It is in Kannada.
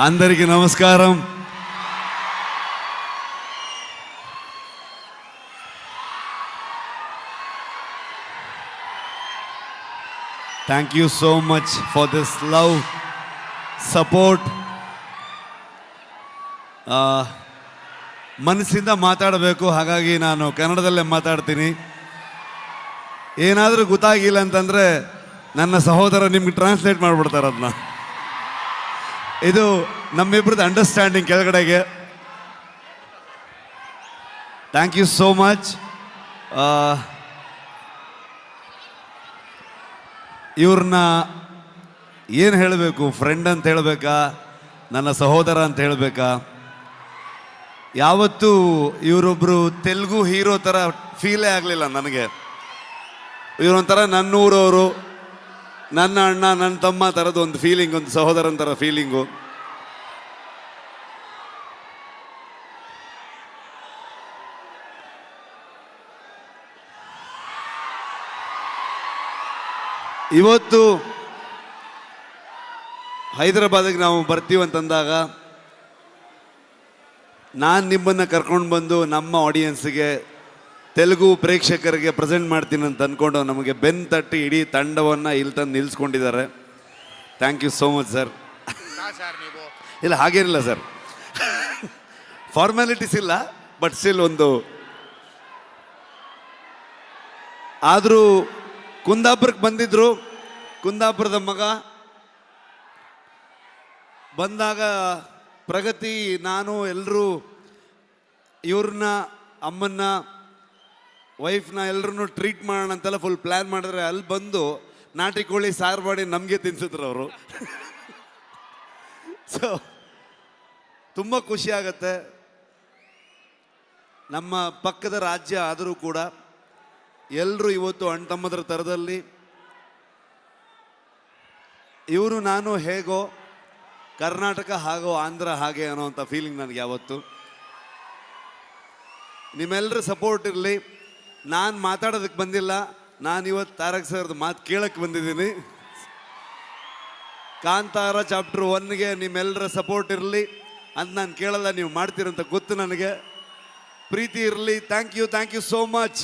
అందరికీ నమస్కారం. Thank you so much for this love, support. ಮನಸ್ಸಿಂದ ಮಾತಾಡಬೇಕು, ಹಾಗಾಗಿ ನಾನು ಕನ್ನಡದಲ್ಲೇ ಮಾತಾಡ್ತೀನಿ. ಏನಾದರೂ ಗೊತ್ತಾಗಿಲ್ಲ ಅಂತಂದರೆ ನನ್ನ ಸಹೋದರ ನಿಮ್ಗೆ ಟ್ರಾನ್ಸ್ಲೇಟ್ ಮಾಡಿಬಿಡ್ತಾರೆ ಅದನ್ನ. ಇದು ನಮ್ಮಿಬ್ರದ್ದು ಅಂಡರ್ಸ್ಟ್ಯಾಂಡಿಂಗ್ ಕೆಳಗಡೆಗೆ. Thank you so much. ಇವ್ರನ್ನ ಏನು ಹೇಳಬೇಕು, ಫ್ರೆಂಡ್ ಅಂತ ಹೇಳಬೇಕಾ, ನನ್ನ ಸಹೋದರ ಅಂತ ಹೇಳಬೇಕಾ? ಯಾವತ್ತೂ ಇವರೊಬ್ಬರು ತೆಲುಗು ಹೀರೋ ಥರ ಫೀಲೇ ಆಗಲಿಲ್ಲ ನನಗೆ. ಇವರೊಂಥರ ನನ್ನೂರವರು, ನನ್ನ ಅಣ್ಣ, ನನ್ನ ತಮ್ಮ ಥರದ ಒಂದು ಫೀಲಿಂಗ್, ಒಂದು ಸಹೋದರನ ಥರ ಫೀಲಿಂಗು. ಇವತ್ತು ಹೈದರಾಬಾದಿಗೆ ನಾವು ಬರ್ತೀವಂತಂದಾಗ ನಾನು ನಿಮ್ಮನ್ನು ಕರ್ಕೊಂಡು ಬಂದು ನಮ್ಮ ಆಡಿಯನ್ಸ್ಗೆ, ತೆಲುಗು ಪ್ರೇಕ್ಷಕರಿಗೆ ಪ್ರೆಸೆಂಟ್ ಮಾಡ್ತೀನಿ ಅಂತ ಅಂದ್ಕೊಂಡು ನಮಗೆ ಬೆನ್ನು ತಟ್ಟಿ ಇಡೀ ತಂಡವನ್ನು ಇಲ್ಲಿ ತಂದು ನಿಲ್ಲಿಸ್ಕೊಂಡಿದ್ದಾರೆ. Thank you so much sir. ಇಲ್ಲ ಹಾಗೇನಿಲ್ಲ ಸರ್, ಫಾರ್ಮ್ಯಾಲಿಟೀಸ್ ಇಲ್ಲ, ಬಟ್ ಸ್ಟಿಲ್ ಒಂದು. ಆದರೂ ಕುಂದಾಪುರಕ್ಕೆ ಬಂದಿದ್ರು, ಕುಂದಾಪುರದ ಮಗ ಬಂದಾಗ ಪ್ರಗತಿ, ನಾನು, ಎಲ್ಲರೂ ಇವ್ರನ್ನ, ಅಮ್ಮನ್ನ, ವೈಫ್ನ ಎಲ್ಲರನ್ನೂ ಟ್ರೀಟ್ ಮಾಡೋಣ ಅಂತೆಲ್ಲ ಫುಲ್ ಪ್ಲ್ಯಾನ್ ಮಾಡಿದ್ರೆ, ಅಲ್ಲಿ ಬಂದು ನಾಟಿ ಕೋಳಿ ಸಾರು ಮಾಡಿ ನಮಗೆ ತಿನ್ಸಿದ್ರು ಅವರು. ಸೊ ತುಂಬ ಖುಷಿ ಆಗತ್ತೆ. ನಮ್ಮ ಪಕ್ಕದ ರಾಜ್ಯ ಆದರೂ ಕೂಡ ಎಲ್ಲರೂ ಇವತ್ತು ಅಣ್ಣ ತಮ್ಮದ್ರ ಥರದಲ್ಲಿ, ಇವರು ನಾನು ಹೇಗೋ, ಕರ್ನಾಟಕ ಹಾಗೋ, ಆಂಧ್ರ ಹಾಗೆ ಅನ್ನೋವಂಥ ಫೀಲಿಂಗ್ ನನಗೆ ಯಾವತ್ತು. ನಿಮ್ಮೆಲ್ಲರ ಸಪೋರ್ಟ್ ಇರಲಿ. ನಾನು ಮಾತಾಡೋದಕ್ಕೆ ಬಂದಿಲ್ಲ, ನಾನು ಇವತ್ತು ತಾರಕ್ ಸರ್ದು ಮಾತು ಕೇಳಕ್ಕೆ ಬಂದಿದ್ದೀನಿ. ಕಾಂತಾರ ಚಾಪ್ಟರ್ 1ಗೆ ನಿಮ್ಮೆಲ್ಲರ ಸಪೋರ್ಟ್ ಇರಲಿ ಅಂತ ನಾನು ಕೇಳಲ್ಲ, ನೀವು ಮಾಡ್ತೀರಂತ ಗೊತ್ತು ನನಗೆ. ಪ್ರೀತಿ ಇರಲಿ. Thank you so much.